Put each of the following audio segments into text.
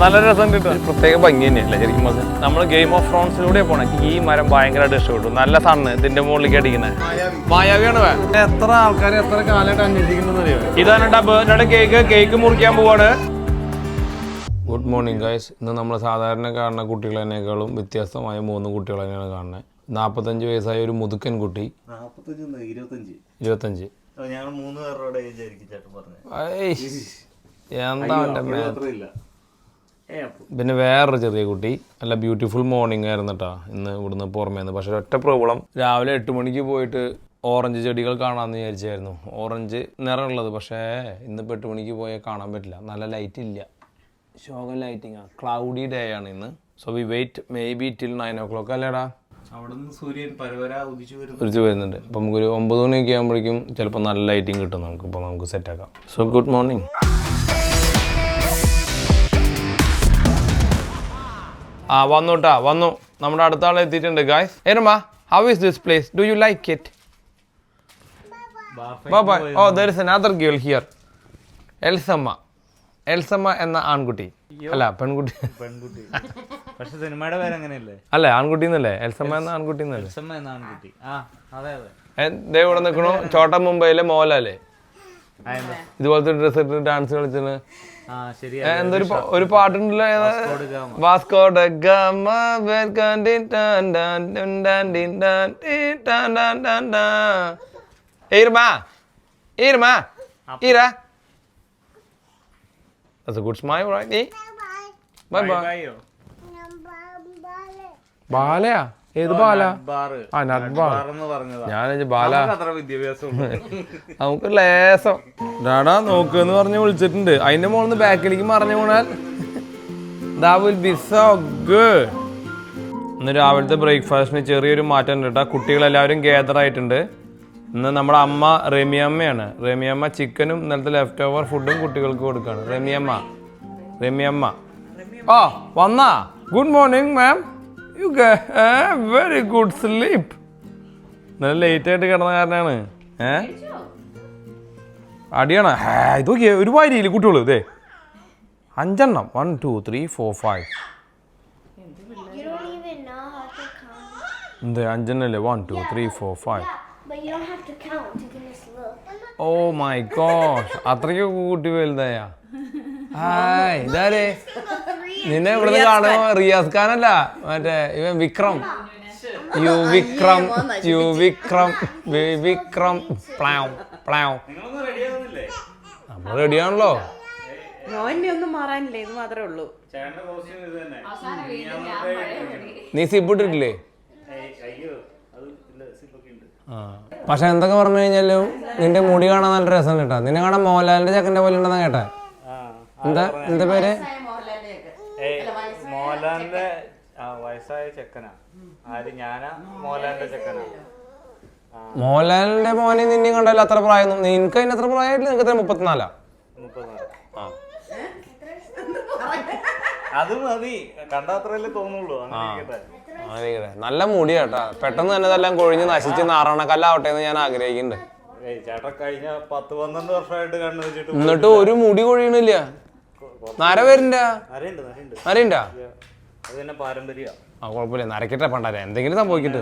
നല്ല രസം കിട്ടും. പ്രത്യേക ഭംഗി തന്നെയല്ലേ ശരിക്കും. നമ്മൾ ഗെയിം ഓഫ് ഫ്രോൺസിലൂടെ പോണേ. ഈ മരം ഭയങ്കരമായിട്ട് ഇഷ്ടപ്പെട്ടു. നല്ല സണ്ണ് ഇതിന്റെ മുകളിലേക്ക് അടിക്കുന്നത്. മായാവിയാണ്. എത്ര ആൾക്കാർ എത്ര കാലമായിട്ട് അന്വേഷിക്കുന്നത് അറിയോ. ഇതാണ് ബേർഡ്സിന്റെ കേക്ക് മുറിക്കാൻ പോവാണ്. Good morning guys. ഇന്ന് നമ്മൾ സാധാരണ കാണുന്ന കുട്ടികളെക്കാളും വ്യത്യസ്തമായ 3 കുട്ടികൾ തന്നെയാണ് കാണുന്നത്. 45 വയസ്സായ ഒരു മുതുക്കൻ കുട്ടി, 25. എന്താ പിന്നെ വേറൊരു ചെറിയ കുട്ടി. നല്ല ബ്യൂട്ടിഫുൾ മോർണിംഗ് ആയിരുന്നു കേട്ടോ ഇന്ന് ഇവിടുന്ന് പുറമേന്ന്. പക്ഷെ ഒറ്റ പ്രോബ്ലം, രാവിലെ 8 മണിക്ക് പോയിട്ട് ഓറഞ്ച് ചെടികൾ കാണാമെന്ന് വിചാരിച്ചായിരുന്നു. ഓറഞ്ച് നിറമുള്ളത്. പക്ഷേ ഇന്നിപ്പോൾ 8 മണിക്ക് പോയാൽ കാണാൻ പറ്റില്ല. നല്ല ലൈറ്റ് ഇല്ല. ശോകം ലൈറ്റിംഗ് ആണ്. ക്ലൗഡി ഡേ ആണ് ഇന്ന്. So we wait maybe till 9 o'clock അല്ലേടാ. സൂര്യൻ ഉദിച്ചു വരുന്നുണ്ട്. അപ്പം നമുക്കൊരു 9 മണിയൊക്കെ ആകുമ്പോഴേക്കും ചിലപ്പോൾ നല്ല ലൈറ്റിംഗ് കിട്ടും നമുക്ക്. ഇപ്പോൾ നമുക്ക് സെറ്റാക്കാം. So good morning. വന്നു നമ്മുടെ അടുത്ത ആൾ എത്തിയിട്ടുണ്ട് ഗായ്സ്. എരുമ, how is this place? Do you like it? Bye. Oh, there is another girl here. Elsamma എന്ന ആൺകുട്ടി അല്ല പെൺകുട്ടി. പക്ഷെ സിനിമയുടെ പേര് അങ്ങനെയല്ലേ? അല്ലേ, ആൺകുട്ടി എന്നല്ലേ? എൽസമ്മ എന്ന ആൺകുട്ടി എന്നല്ലേ? ഇവിടെ നിൽക്കണു ചോട്ട മുംബൈയിലെ മോഹൻലാലേ. ഇതുപോലത്തെ ഡ്രസ് ഇട്ട് ഡാൻസ് കളിച്ചത്. എന്തൊരു ഒരു പാട്ടുണ്ടല്ലോ, Vasco da Gama. That's a good smile, right? Bye bye. ബാലയാ? ഏത് ബാല? ഞാൻ ബാല. നമുക്ക് ലേസം ഡാടാ നോക്കെന്ന് പറഞ്ഞ് വിളിച്ചിട്ടുണ്ട്. അതിന്റെ മോളിന്ന് ബാക്കിലേക്ക് മറിഞ്ഞു പോണാൽ that will be so good. ഇന്ന് രാവിലത്തെ ബ്രേക്ക്ഫാസ്റ്റിന് ചെറിയൊരു മാറ്റം ഉണ്ട് കേട്ടോ. കുട്ടികളെല്ലാവരും ഗ്യാദർ ആയിട്ടുണ്ട്. ഇന്ന് നമ്മുടെ അമ്മ റമിയമ്മയാണ്. റമിയമ്മ ചിക്കനും ഇന്നലത്തെ ലെഫ്റ്റ് ഓവർ ഫുഡും കുട്ടികൾക്ക് കൊടുക്കുകയാണ്. റമിയമ്മ ഓ വന്നാ. Good morning ma'am. You very good sleep. നല്ല ലേറ്റ് ആയിട്ട് കിടന്ന കാരനാണ്. അടിയാണ്. ഇത് നോക്കിയേ, ഒരു വാരിയില്ല കുട്ടികൾ. ഇതേ 5 എണ്ണം. 1 2 3 4 5. എന്ത് 5 എണ്ണല്ലേ? 1 2 3 4 5. ഓ മൈ ഗോഡ്, അത്രയ്ക്കൊക്കെ കൂട്ടി വലുതായ. ഹായ്, ഇതാരേ? നിന്നെ ഇവിടുന്ന് കാണുമോ? റിയാസ് ഖാനല്ല, മറ്റേ ഇവൻ വിക്രം. വിക്രം പ്ലാവ്. നമ്മൾ റെഡിയാണല്ലോ. നീ സിബിട്ടിട്ടില്ലേ? പക്ഷെ എന്തൊക്കെ പറഞ്ഞു കഴിഞ്ഞാലും നിന്റെ മുടി കാണാൻ നല്ല രസം കേട്ടാ. നിന്നെ കാണാൻ മോഹൻലാലിന്റെ ചെക്കന്റെ പോലെ ഉണ്ടെന്നാ കേട്ടെ. എന്താ പേര്? മോഹൻലാലിന്റെ വയസ്സായ ചെക്കനാ. മോഹൻലാലിന്റെ മോനെ നിന്നെ കണ്ടല്ലോ. അത്ര പ്രായം നിനക്ക് അതിന് അത്ര പ്രായമായിട്ടില്ല. നിനക്ക് 34. അത് മതി, കണ്ടത്രല്ലേ തോന്നുള്ളൂ. നല്ല മുടി കേട്ടാ. പെട്ടെന്ന് തന്നെ ഇതെല്ലാം കൊഴിഞ്ഞ് നശിച്ച് നാറാണക്കല്ലാവട്ടെ എന്ന് ഞാൻ ആഗ്രഹിക്കുന്നുണ്ട്. എന്നിട്ട് ഒരു മുടി കൊഴിയണില്ല. നര വരണ്ട. നരണ്ട. ആ കുഴപ്പമില്ല, നരക്കിട്ടെ പണ്ടാരെ എന്തെങ്കിലും സംഭവിക്കട്ടെ.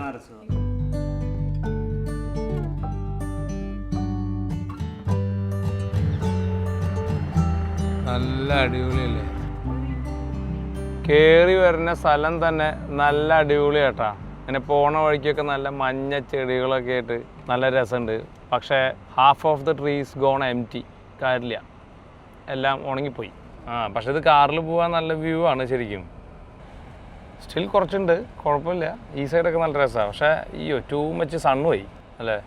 നല്ല അടിപൊളിയല്ലേ? കേറി വരുന്ന സ്ഥലം തന്നെ നല്ല അടിപൊളി കേട്ടാ. അങ്ങനെ പോണ വഴിക്കൊക്കെ നല്ല മഞ്ഞ ചെടികളൊക്കെ ആയിട്ട് നല്ല രസമുണ്ട്. പക്ഷേ half of the trees gone empty. കാര്യമില്ല, എല്ലാം ഉണങ്ങിപ്പോയി. പക്ഷെ ഇത് കാറിൽ പോകാൻ നല്ല വ്യൂ ആണ് ശരിക്കും. സ്റ്റിൽ കുറച്ചുണ്ട്, കുഴപ്പമില്ല. ഈ സൈഡൊക്കെ നല്ല രസമാണ്. പക്ഷേ അയ്യോ, ടൂ മച്ച് സണ്ണ് പോയി അല്ലേ.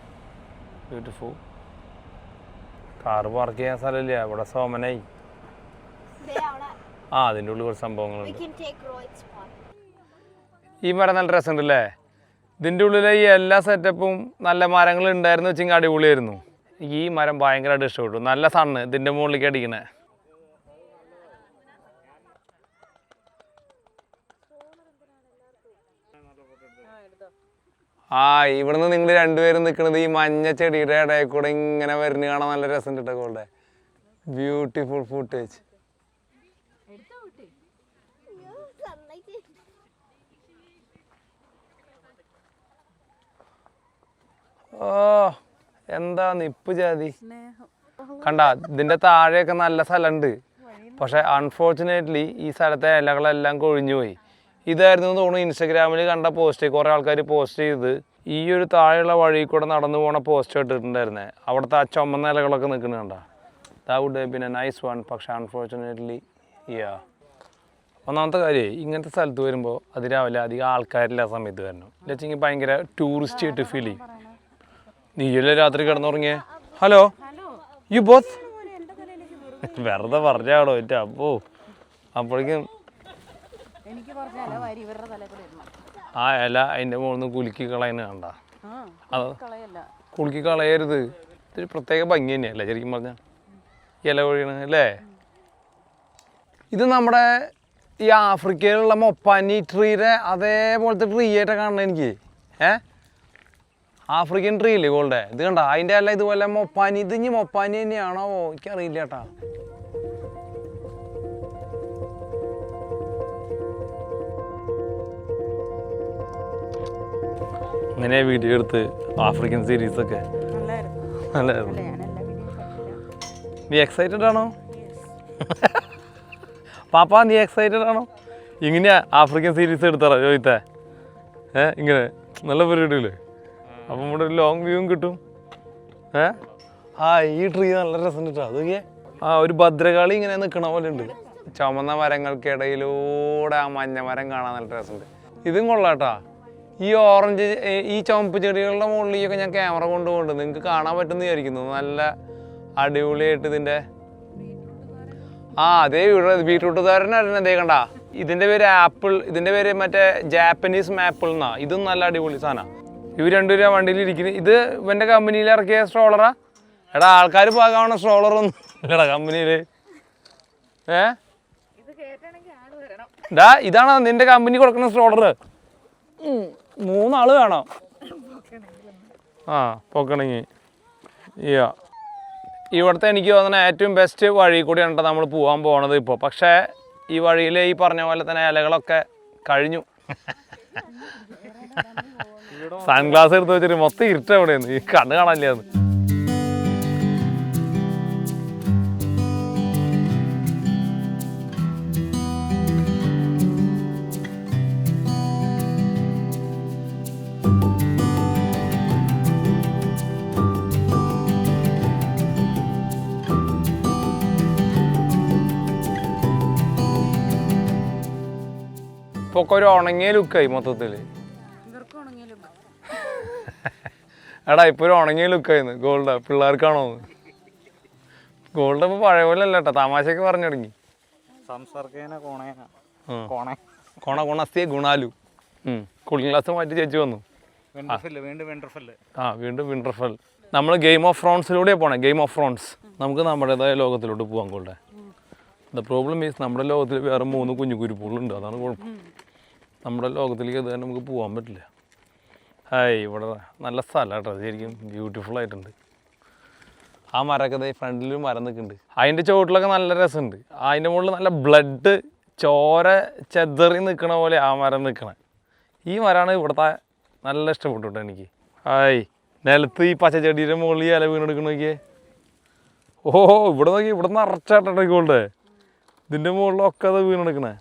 ബ്യൂട്ടിഫുൾ. കാറ് പാർക്ക് ചെയ്യാൻ സ്ഥലമില്ല. ഇവിടെ സോമനായി. അതിൻ്റെ ഉള്ളിൽ കുറച്ച് സംഭവങ്ങളുണ്ട്. ഈ മരം നല്ല രസമുണ്ടല്ലേ. ഇതിൻ്റെ ഉള്ളിലെ ഈ എല്ലാ സെറ്റപ്പും നല്ല മരങ്ങൾ ഉണ്ടായിരുന്നു വെച്ചെങ്കിൽ അടിപൊളിയായിരുന്നു. ഈ മരം ഭയങ്കരമായിട്ട് ഇഷ്ടപ്പെട്ടു. നല്ല സണ്ണ് ഇതിൻ്റെ മുകളിലേക്ക് അടിക്കണേ. ഇവിടുന്ന് നിങ്ങൾ രണ്ടുപേരും നിൽക്കുന്നത് ഈ മഞ്ഞ ചെടിയുടെ ഇടയിൽ കൂടെ ഇങ്ങനെ വരുന്ന കാണാൻ നല്ല രസം കിട്ടക്കോളുടെ. Beautiful footage. ഓ എന്താ നിപ്പ് ജാതി കണ്ട. ഇതിന്റെ താഴെയൊക്കെ നല്ല സ്ഥലമുണ്ട്. പക്ഷെ അൺഫോർച്ചുനേറ്റ്ലി ഈ സ്ഥലത്തെ ഇലകളെല്ലാം കൊഴിഞ്ഞു പോയി. ഇതായിരുന്നു തോന്നുന്നു ഇൻസ്റ്റഗ്രാമിൽ കണ്ട പോസ്റ്റ്. കുറേ ആൾക്കാർ പോസ്റ്റ് ചെയ്ത് ഈ ഒരു താഴെയുള്ള വഴി കൂടെ നടന്നു പോണ പോസ്റ്റ് ഇട്ടിട്ടുണ്ടായിരുന്നേ. അവിടുത്തെ ആ ചുമന്ന ഇലകളൊക്കെ നിൽക്കുന്നുണ്ട. That would have been a nice one. പക്ഷെ അൺഫോർച്ചുനേറ്റ്ലി ഒന്നാമത്തെ കാര്യം ഇങ്ങനത്തെ സ്ഥലത്ത് വരുമ്പോൾ അതിരാവിലെ അധികം ആൾക്കാരില്ല സമയത്ത് വരണം. ഇല്ലെങ്കിൽ ഭയങ്കര ടൂറിസ്റ്റ് ആയിട്ട് ഫീൽ ചെയ്യും. നീയല്ലേ രാത്രി കിടന്നുറങ്ങിയേ? ഹലോ യു ബോത്ത് വെറുതെ പറഞ്ഞാണോ എൻ്റെ അപ്പോ? അപ്പോഴേക്കും ആ ഇല അതിൻ്റെ മുകളിൽ നിന്ന് കുലുക്കി കളയുന്ന കണ്ട. അത് കുലുക്കി കളയരുത്. ഇതൊരു പ്രത്യേക ഭംഗി തന്നെയല്ലേ ശരിക്കും പറഞ്ഞാൽ ഇല കൊഴിയണ അല്ലേ? ഇത് നമ്മുടെ ഈ ആഫ്രിക്കയിലുള്ള മൊപ്പാനി ട്രീയുടെ അതേപോലത്തെ ട്രീ ആയിട്ടാണ് കാണുന്നത് എനിക്ക്. ആഫ്രിക്കൻ ട്രീ ഇല്ലേ ഗോൾഡ്? ഇത് കണ്ട അതിൻ്റെ അല്ല ഇതുപോലെ മൊപ്പാനി. ഇത് ഇനി മൊപ്പാനി തന്നെയാണോ എനിക്കറിയില്ല കേട്ടാ. ഇങ്ങനെ വീഡിയോ എടുത്ത് ആഫ്രിക്കൻ സീരീസൊക്കെ നല്ലായിരുന്നു. നീ എക്സൈറ്റഡ് ആണോ പാപ്പാ? നീ എക്സൈറ്റഡ് ആണോ? ഇങ്ങനെയാ ആഫ്രിക്കൻ സീരീസ് എടുത്താറോ ചോദിത്തേ? ഇങ്ങനെ നല്ല പരിപാടിയില്ലേ? അപ്പം ഇവിടെ ഒരു ലോങ് വ്യൂവും കിട്ടും. ആ ഈ ട്രീ നല്ല രസം കിട്ടാ. അതൊക്കെ ഒരു ഭദ്രകാളി ഇങ്ങനെ നിൽക്കണ പോലെ ഉണ്ട്. ചുമന്ന മരങ്ങൾക്കിടയിലൂടെ ആ മഞ്ഞ മരം കാണാൻ നല്ല രസമുണ്ട്. ഇതും കൊള്ളാട്ടാ. ഈ ഓറഞ്ച് ഈ ചുമപ്പ് ചെടികളുടെ മുകളിലേക്കൊക്കെ ഞാൻ ക്യാമറ കൊണ്ടുപോകുന്നുണ്ട്. നിങ്ങൾക്ക് കാണാൻ പറ്റുമെന്ന് വിചാരിക്കുന്നു. നല്ല അടിപൊളിയായിട്ട് ഇതിൻ്റെ അതേ ബീട്രൂട്ട് താരനായിരുന്നു. അതേ കണ്ട. ഇതിൻ്റെ പേര് ആപ്പിൾ. ഇതിൻ്റെ പേര് മറ്റേ ജാപ്പനീസ് മാപ്പിൾ എന്നാ. ഇതും നല്ല അടിപൊളി സാധനമാണ്. ഇവർ രണ്ടുപേരും വണ്ടിയിൽ ഇരിക്കുന്നത്. ഇത് ഇവൻ്റെ കമ്പനിയിൽ ഇറക്കിയ സ്ട്രോളറാ. എടാ ആൾക്കാർ പാകാവണ സ്ട്രോളറൊന്നും ഇല്ലടാ കമ്പനിയിൽ. ഇതാണ് നിന്റെ കമ്പനി കൊടുക്കുന്ന സ്ട്രോളർ. 3 ആള് വേണം പൊക്കണെങ്കിൽ. ഇവിടുത്തെ എനിക്ക് തോന്നുന്ന ഏറ്റവും ബെസ്റ്റ് വഴി കൂടിയാണ് നമ്മൾ പോകാൻ പോണത് ഇപ്പോൾ. പക്ഷേ ഈ വഴിയിൽ ഈ പറഞ്ഞ പോലെ തന്നെ ഇലകളൊക്കെ കഴിഞ്ഞു. സൺഗ്ലാസ് എടുത്ത് വെച്ചിട്ട് മൊത്തം ഇരുട്ട എവിടെയാണ്. ഈ കണ്ണ് കാണാനില്ല. അത് ഇപ്പൊക്കെ ഒരു ഉണങ്ങിയ ലുക്കായി മൊത്തത്തില്. എടാ ഇപ്പൊ ഒരു ഉണങ്ങിയ ലുക്കായിരുന്നു. ഗോൾഡ് പിള്ളേർക്കാണോ? ഗോൾഡ് ഇപ്പൊ പഴയ പോലെ അല്ല കേട്ടോ. തമാശയൊക്കെ പറഞ്ഞു തുടങ്ങി. ഗുണാലു കൂളിംഗ് ഗ്ലാസ് മാറ്റി ചേച്ചി വന്നു. വീണ്ടും വിന്റർഫെൽ. നമ്മൾ ഗെയിം ഓഫ് ഫ്രോൺസിലൂടെ പോണേ. Game of Fronx. നമുക്ക് നമ്മുടേതായ ലോകത്തിലോട്ട് പോകാൻ ഗോൾഡ്. ദ പ്രോബ്ലം ഈസ് നമ്മുടെ ലോകത്തിൽ വേറെ 3 കുഞ്ഞു കുരുപ്പുകളുണ്ട്. അതാണ് കുഴപ്പം. നമ്മുടെ ലോകത്തിലേക്ക് അത് തന്നെ നമുക്ക് പോകാൻ പറ്റില്ല. ഇവിടെ നല്ല സ്ഥലം കേട്ടോ. ശരിക്കും ബ്യൂട്ടിഫുൾ ആയിട്ടുണ്ട്. ആ മരമൊക്കെ ഫ്രണ്ടിൽ മരം നിൽക്കുന്നുണ്ട്. അതിൻ്റെ ചുവട്ടിലൊക്കെ നല്ല രസമുണ്ട്. അതിൻ്റെ മുകളിൽ നല്ല ബ്ലഡ് ചോര ചെതറി നിൽക്കണ പോലെ ആ മരം നിൽക്കണേ. ഈ മരമാണ് ഇവിടുത്തെ നല്ല ഇഷ്ടപ്പെട്ടു കേട്ടോ എനിക്ക്. നിലത്ത് ഈ പച്ചച്ചെടിയുടെ മുകളിൽ ഇല വീണെടുക്കണ നോക്കിയേ. ഇവിടെ നോക്കി. ഇവിടെ നിറച്ചാട്ടോണ്ടേ. ഇതിൻ്റെ മുകളിലൊക്കെ അത് വീണെടുക്കണേ.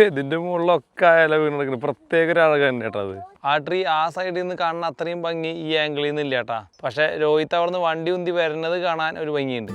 ഇതിൻ്റെ മുകളിലൊക്കെ ഇല വീണെടുക്കണേ. പ്രത്യേക ഒരു അഴക തന്നെ കേട്ടോ അത്. ആ ട്രീ ആ സൈഡിൽ നിന്ന് കാണുന്ന അത്രയും ഭംഗി ഈ ആംഗിളിൽ നിന്ന് ഇല്ല കേട്ടാ. പക്ഷെ രോഹിത്ത് അവിടെ നിന്ന് വണ്ടി ഉന്തി വരുന്നത് കാണാൻ ഒരു ഭംഗിയുണ്ട്.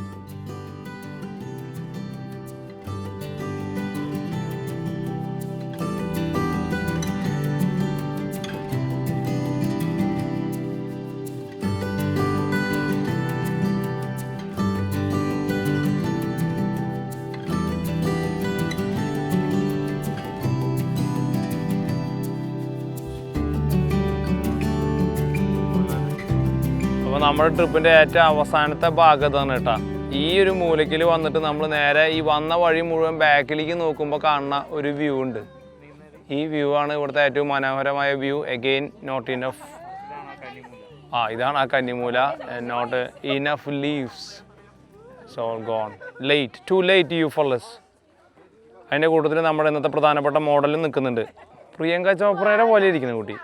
അപ്പോൾ നമ്മുടെ ട്രിപ്പിൻ്റെ ഏറ്റവും അവസാനത്തെ ഭാഗത്താണ് കേട്ടോ. ഈ ഒരു മൂലയ്ക്കിൽ വന്നിട്ട് നമ്മൾ നേരെ ഈ വന്ന വഴി മുഴുവൻ ബാക്കിലേക്ക് നോക്കുമ്പോൾ കാണുന്ന ഒരു വ്യൂ ഉണ്ട്. ഈ വ്യൂ ആണ് ഇവിടുത്തെ ഏറ്റവും മനോഹരമായ വ്യൂ. Again not enough. ഇതാണ് ആ കന്നിമൂല. Not enough leaves. It's all gone late too late you for less. അതിൻ്റെ കൂട്ടത്തിൽ നമ്മുടെ ഇന്നത്തെ പ്രധാനപ്പെട്ട മോഡലും നിൽക്കുന്നുണ്ട്. പ്രിയങ്ക ചോപ്രയുടെ പോലെ ഇരിക്കുന്ന കുട്ടി.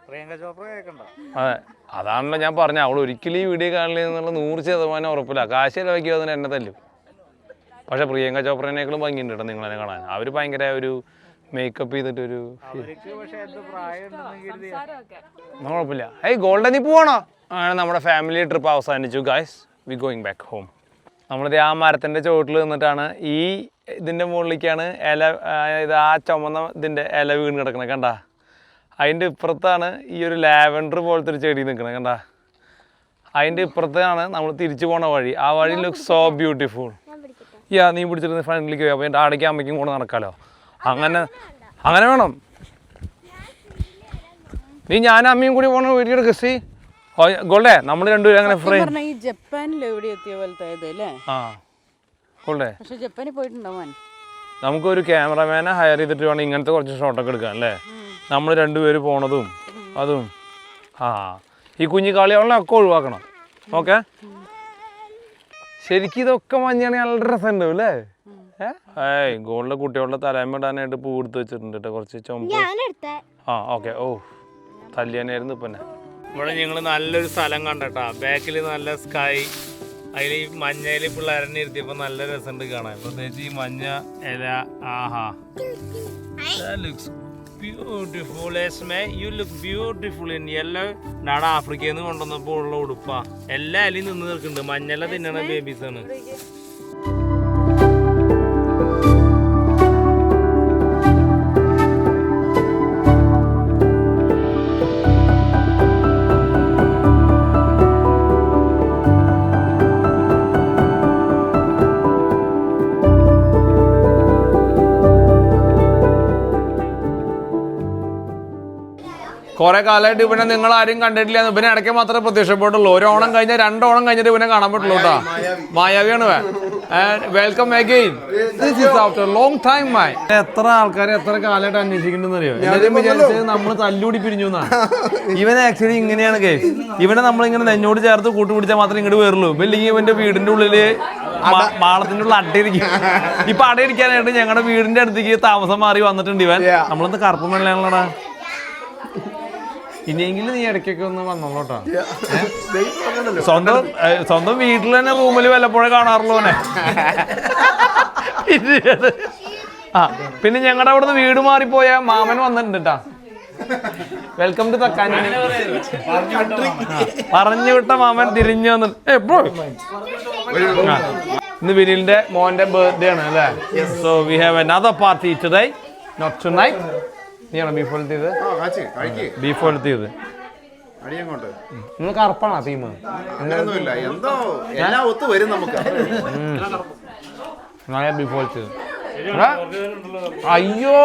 പ്രിയങ്ക ചോപ്ര കേൾക്കണ്ട. അതെ, അതാണല്ലോ ഞാൻ പറഞ്ഞത്. അവൾ ഒരിക്കലും ഈ വീഡിയോ കാണില്ല എന്നുള്ള 100% ഉറപ്പില്ല. കാശ് ചിലവാക്കി അതിന് എന്നെ തല്ലും. പക്ഷെ പ്രിയങ്ക ചോപ്രേനേക്കാളും ഭംഗിയുണ്ട് കേട്ടോ നിങ്ങളെന്നെ കാണാൻ. അവർ ഭയങ്കര ഒരു മേക്കപ്പ് ചെയ്തിട്ടൊരു കുഴപ്പമില്ല. ഗോൾഡൻ നീ പോവാണോ? അങ്ങനെ നമ്മുടെ ഫാമിലി ട്രിപ്പ് അവസാനിച്ചു guys. We going back home. നമ്മളിത് ആ മരത്തിൻ്റെ ചുവട്ടിൽ നിന്നിട്ടാണ് ഈ ഇതിൻ്റെ മുകളിലേക്കാണ് ഇല, ഇത് ആ ചുമന്ന ഇതിൻ്റെ ഇല വീണ് കിടക്കണത് കണ്ട. അതിൻ്റെ ഇപ്പുറത്താണ് ഈ ഒരു ലാവൻഡർ പോലത്തെ ഒരു ചെടി നിൽക്കണത് കണ്ട. അതിൻ്റെ ഇപ്പുറത്താണ് നമ്മൾ തിരിച്ചു പോണ വഴി. ആ വഴി ലുക്ക് സോ ബ്യൂട്ടിഫുൾ. നീ പിടിച്ചിട്ട് ഫ്രണ്ടിലേക്ക് പോയി. അപ്പോൾ എൻ്റെ ആടയ്ക്കും അമ്മയ്ക്കും കൂടെ നടക്കാമല്ലോ. അങ്ങനെ വേണം. നീ ഞാനും അമ്മയും കൂടി പോകണം വീട്ടിൽ ഗസി ഗോൾഡേ. നമ്മൾ രണ്ടുപേരും അങ്ങനെ ഫ്രണ്ട് ഈ ജപ്പാനിൽ എവിടെ എത്തിയ പോലത്തെ ഇതല്ലേ? ഗോൾഡേ പക്ഷെ ജപ്പാനിൽ പോയിട്ടുണ്ടാവാൻ നമുക്കൊരു ക്യാമറമാനെ ഹയർ ചെയ്തിട്ട് വേണം ഇങ്ങനത്തെ കുറച്ച് ഷോട്ടൊക്കെ എടുക്കാൻ അല്ലേ? നമ്മൾ രണ്ടുപേര് പോണതും അതും. ഈ കുഞ്ഞു കളികളൊക്കെ ഒഴിവാക്കണം. ഓക്കെ, ശരിക്കും ഇതൊക്കെ മഞ്ഞാണെങ്കിൽ നല്ല രസമുണ്ട് അല്ലേ? ഗോൾഡിലെ കുട്ടികളുടെ തലയമ്മ ഇടാനായിട്ട് പൂ എടുത്ത് വെച്ചിട്ടുണ്ട് കേട്ടോ. കുറച്ച് ചുമപ്പ്. ഓക്കെ. തല്ലിയാനായിരുന്നു ഇപ്പം. ഇവിടെ ഞങ്ങൾ നല്ലൊരു സ്ഥലം കണ്ടട്ടാ. ബാക്കിൽ നല്ല സ്കൈ, അതിൽ ഈ മഞ്ഞയിൽ പിള്ളേരെ ഇരുത്തിയപ്പോൾ നല്ല രസമുണ്ട് കാണാൻ. പ്രത്യേകിച്ച് ഈ മഞ്ഞ ഇല. Beautiful. You look beautiful in yellow. നാടെ ആഫ്രിക്കയിൽ നിന്ന് കൊണ്ടുവന്നപ്പോൾ ഉള്ള ഉടുപ്പാ. എല്ലാ ഇലയും നിന്ന് നിൽക്കുന്നുണ്ട്. മഞ്ഞല തിന്നണ ബേബീസാണ്. കുറെ കാലമായിട്ട് ഇവനെ നിങ്ങൾ ആരും കണ്ടിട്ടില്ല. ഇവനെ ഇടയ്ക്ക് മാത്രമേ പ്രത്യക്ഷപ്പെട്ടുള്ളൂ. ഒരു ഓണം കഴിഞ്ഞാൽ 2 ഓണം കഴിഞ്ഞിട്ട് ഇവനെ കാണാൻ പറ്റുള്ളൂ കേട്ടോ. മായാവിയാണ്. Welcome again. This is after long time. എത്ര ആൾക്കാരെ എത്ര കാലമായിട്ട് അന്വേഷിക്കുന്നുണ്ടെന്ന് അറിയോ? എല്ലാവരും വിചാരിച്ചത് നമ്മൾ തല്ലൂടി പിരിഞ്ഞു എന്നാണ്. ഇവനെ ആക്ച്വലി ഇങ്ങനെയാണ് കേസ്. ഇവനെ നമ്മളിങ്ങനെ നെഞ്ഞോട് ചേർത്ത് കൂട്ടുപിടിച്ചാൽ മാത്രമേ ഇങ്ങോട്ട് വരുള്ളൂ. ഇല്ലെങ്കിൽ ഇവന്റെ വീടിന്റെ ഉള്ളില് മാളത്തിന്റെ ഉള്ളിൽ അടയിരിക്കും. ഇപ്പൊ അടയിരിക്കാനായിട്ട് ഞങ്ങളുടെ വീടിന്റെ അടുത്തേക്ക് താമസം മാറി വന്നിട്ടുണ്ട് ഇവൻ. നമ്മളൊന്ന് കറുപ്പം വെള്ളയാണല്ലോടാ. ഇനിയെങ്കിലും നീ ഇടയ്ക്കൊക്കെ ഒന്ന് വന്നോളൂട്ടോ. സ്വന്തം വീട്ടിൽ തന്നെ റൂമിൽ വല്ലപ്പോഴും കാണാറുള്ളൂ അവനെ. പിന്നെ ഞങ്ങളുടെ അവിടുന്ന് വീട് മാറിപ്പോയ മാമൻ വന്നിട്ടുണ്ട് കേട്ടാ. വെൽക്കം ടു തക്കാനി. പറഞ്ഞു വിട്ട മാമൻ തിരിഞ്ഞു വന്നു. ഇന്ന് വിനിലിന്റെ മോന്റെ ബർത്ത്ഡേ ആണ് അല്ലേ? So we have another party today, not tonight. നീയാണോ ബീഫ് വലത്തിയത്? ബീഫ് വലത്തിയത് നിങ്ങൾ കറുപ്പാണോ തീം? ബീഫ് വലത്തിയത്. അയ്യോ,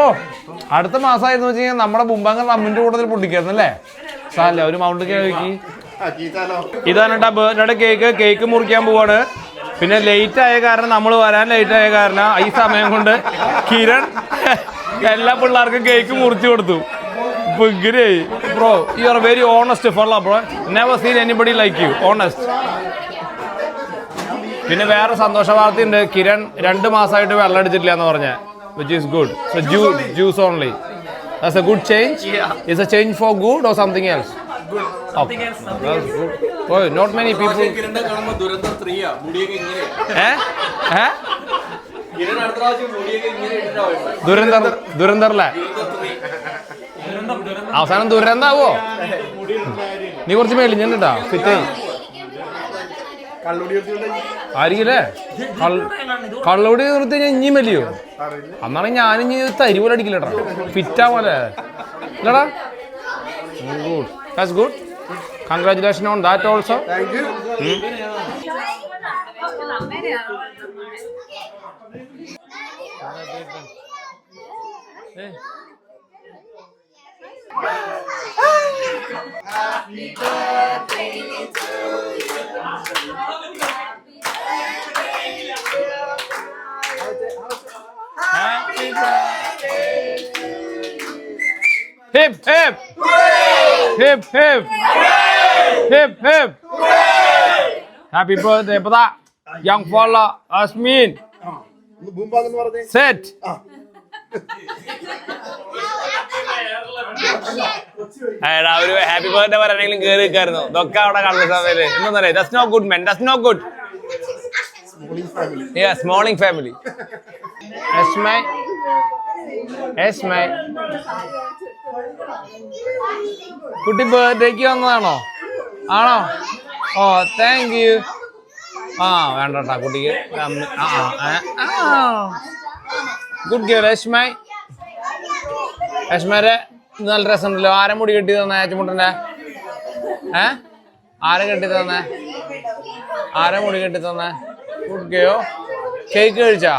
അടുത്ത മാസമായിരുന്നു വെച്ച് കഴിഞ്ഞാൽ നമ്മുടെ മുമ്പാങ്ങൾ അമ്മിന്റെ കൂട്ടത്തിൽ പൊട്ടിക്കായിരുന്നു അല്ലേ? സാറല്ലേ ഒരു മൗണ്ട് കേക്ക്. ഇതാണ് കേട്ടോ ബർത്ത്ഡേ കേക്ക്. കേക്ക് മുറിക്കാൻ പോവാണ്. പിന്നെ ലേറ്റ് ആയ കാരണം, നമ്മൾ വരാൻ ലേറ്റ് ആയ കാരണം ഈ സമയം കൊണ്ട് കിരൺ എല്ലാ പിള്ളേർക്കും കേക്ക് മുറിച്ചു കൊടുത്തു. Bro, you are very honest fellow bro. Never seen anybody like you. Honest. പിന്നെ വേറെ സന്തോഷ വാർത്തയുണ്ട്. കിരൺ 2 മാസമായിട്ട് വെള്ളം അടിച്ചിട്ടില്ല എന്ന് പറഞ്ഞ, which is good. So juice only. That's a good change. It's a change for good or something else? Not many people. ദുരന്തറിലെ അവസാനം ദുരന്താവോ? നീ കുറച്ച് മെലിഞ്ഞിട്ടാ ഫിറ്റ് ആയിരിക്കില്ലേ? കള്ളുകൂടി നിർത്തി കഴിഞ്ഞാൽ ഇഞ്ഞി മെലിയോ? അന്നാണെങ്കിൽ ഞാനിഞ്ഞി തരി പോലെ അടിക്കില്ലട്ടാ. ഫിറ്റാ പോലെ ഇല്ലടാ. Good, that's good. Congratulation on that also. Happy birthday to you. Happy birthday to you. Hip hip. Hip hip. Hip hip. Happy birthday, Pata. യങ് ഫോള അസ്മീൻ സെറ്റ്. ഒരു ഹാപ്പി ബർത്ത്ഡേ പറയാനെങ്കിലും കേറി നിൽക്കായിരുന്നു. ഇതൊക്കെ അവിടെ കാണുന്ന സമയത്ത് എന്താ പറയാ, that's not good man, that's not good. Yeah, smalling family. Esmay. കുട്ടി ബർത്ത്ഡേക്ക് വന്നതാണോ? ആണോ? Oh thank you. ആ വേണ്ടട്ടാ കുട്ടിക്ക്. Good girl എസ്മൈ. എസ്മേരെ നല്ല രസമുണ്ടല്ലോ. ആരെ മുടി കെട്ടി തന്നെ ഏറ്റുമുട്ടൻ്റെ? ആരെ കെട്ടി തന്നെ? ആരെ മുടി കെട്ടി തന്നെ? Good girl. കേക്ക് കഴിച്ചാ?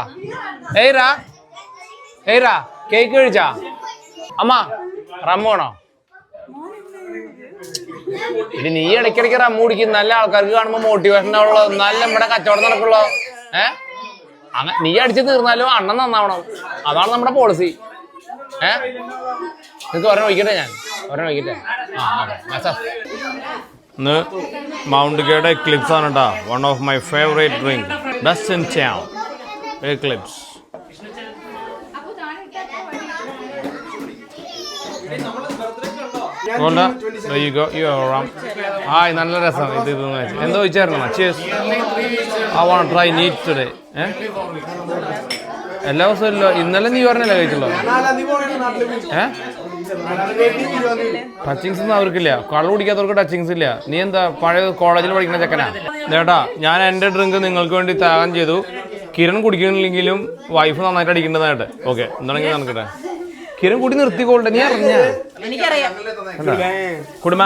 ഏയ്റാ കേക്ക് കഴിച്ചാ? അമ്മ റമ്മാണോ? ഇനി നീ ഇടയ്ക്കിടയ്ക്ക് റമ്മ കുടിക്കും. നല്ല ആൾക്കാർക്ക് കാണുമ്പോൾ മോട്ടിവേഷൻ ആവുള്ളൂ, നല്ല നമ്മുടെ കച്ചവടം നടക്കുള്ളൂ. അങ്ങനെ നീ അടിച്ച് തീർന്നാലും അണ്ണൻ നന്നാവണം, അതാണ് നമ്മുടെ പോളിസി. നിനക്ക് ഒരെണ്ണം ഒഴിക്കട്ടെ? ഞാൻ ഒരെണ്ണം ഒഴിക്കട്ടെ. ഇന്ന് മൗണ്ട് ഗേയുടെ എക്ലിപ്സ് ആണ് കേട്ടോ. One of my favourite drink, best in town Eclipse. നല്ല രസം. ഇത് എന്തോ ചോദിച്ചായിരുന്നു? I want to try neat today. എല്ലാ ദിവസവും ഇല്ലോ. ഇന്നലെ നീ പറഞ്ഞല്ലേ കഴിച്ചുള്ളൂ. ടച്ചിങ്സ് ഒന്നും അവർക്കില്ല. കള്ളു കുടിക്കാത്തവർക്ക് ടച്ചിങ്സ് ഇല്ല. നീ എന്താ പഴയ കോളേജിൽ പഠിക്കുന്ന ചെക്കനാ? ചേട്ടാ ഞാൻ എൻ്റെ ഡ്രിങ്ക് നിങ്ങൾക്ക് വേണ്ടി ത്യാഗം ചെയ്തു. കിരൺ കുടിക്കണില്ലെങ്കിലും വൈഫ് നന്നായിട്ട് അടിക്കേണ്ടതായിട്ട്. ഓക്കെ എന്താണെങ്കിൽ നടക്കട്ടെ. കിരൺ കൂടി നിർത്തിക്കോട്ടെ. നീ അറിഞ്ഞ കുടുംബ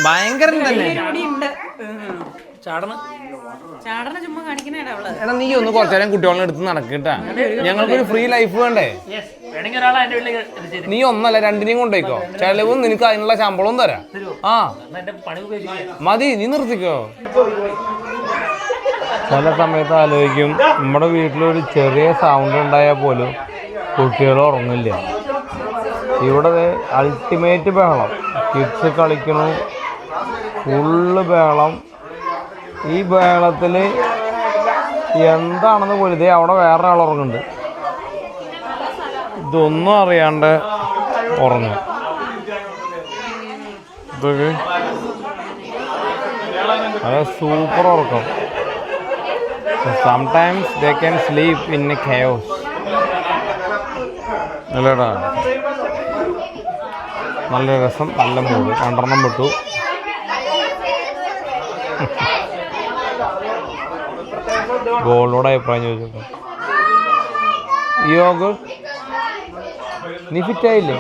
ഭയങ്കര തന്നെ. എടാ നീ ഒന്ന് കുറച്ചേരം കുട്ടികളെ എടുത്ത് നടക്കട്ടാ. ഞങ്ങൾക്കൊരു ഫ്രീ ലൈഫ് വേണ്ടേ? നീ ഒന്നല്ല രണ്ടിനെയും കൊണ്ടേക്കോ. ചെലവും നിനക്ക് അതിനുള്ള ശമ്പളവും തരാം. ആ മതി, നീ നിർത്തിക്കോ. ചില സമയത്ത് ആലോചിക്കും, നമ്മുടെ വീട്ടിലൊരു ചെറിയ സൗണ്ട് ഉണ്ടായാൽ പോലും കുട്ടികൾ ഉറങ്ങില്ല. ഇവിടെ അൾട്ടിമേറ്റ് ബഹളം. കിഡ്സ് കളിക്കണു, ഫുള്ള് ബഹളം. ഈ ബഹളത്തിൽ എന്താണെന്ന് പോലും അവിടെ വേറെ ആൾ ഉറങ്ങുന്നുണ്ട്. ഇതൊന്നും അറിയാണ്ട് ഉറങ്ങും. ഇതൊക്കെ അതെ സൂപ്പർ ഉറക്കം. Sometimes they can sleep in A chaos. അല്ലേടാ? നല്ല രസം, നല്ല മൂഡ്. 2 വിട്ടു. ഗോളിനോട് അഭിപ്രായം ചോദിച്ചു. യോഗ നീ ഫിറ്റായില്ലേ?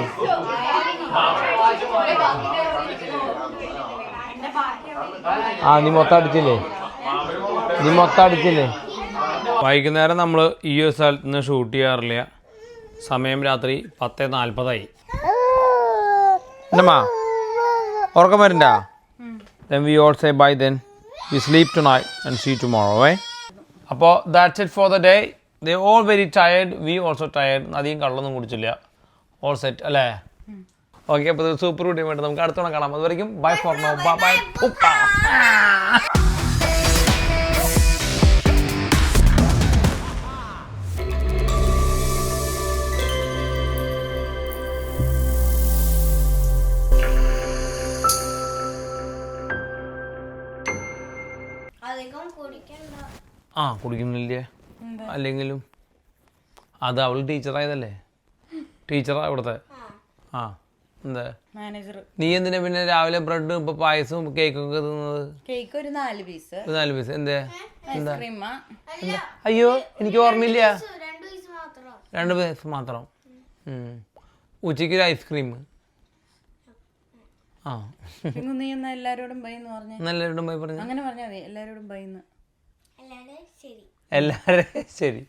നീ മൊത്തം അടിച്ചില്ലേ? വൈകുന്നേരം നമ്മൾ ഈ ഒരു സ്ഥലത്ത് നിന്ന് ഷൂട്ട് ചെയ്യാറില്ല. സമയം രാത്രി 10:40 എന്നമ്മാ ഉറക്കം വരണ്ട? Then we all say bye then. We sleep tonight and see tomorrow, right? അപ്പോൾ that's it for the day. They all very tired. We also tired. അധികം കള്ളൊന്നും കുടിച്ചില്ല. All set അല്ലേ? ഓക്കെ, അപ്പോൾ സൂപ്പർ വീഡിയോ വേണ്ടി നമുക്ക് അടുത്തോണം കാണാം. അതുവരെയും ബൈ ഫോർ നൗ. ബൈ. കുടിക്കുന്നില്ലേ? അല്ലെങ്കിലും അത് അവൾ ടീച്ചറായതല്ലേ? ടീച്ചറാ ഇവിടുത്തെ. എന്താ നീ എന്തിനാ പിന്നെ രാവിലെ ബ്രെഡ് ഇപ്പൊ പായസവും കേക്കൊക്കെ തിന്നത്? കേക്ക് ഒരു 4 പീസ്. 4 പീസ് എന്താ? അയ്യോ എനിക്ക് ഓർമ്മയില്ല. 2 പീസ് മാത്രം. ഉച്ചയ്ക്ക് ഒരു ഐസ്ക്രീം. എല്ലാരോടും ബൈ പറഞ്ഞു. അങ്ങനെ പറഞ്ഞാൽ മതി. എല്ലാരോടും ബൈ. എല്ലാരും ശരി.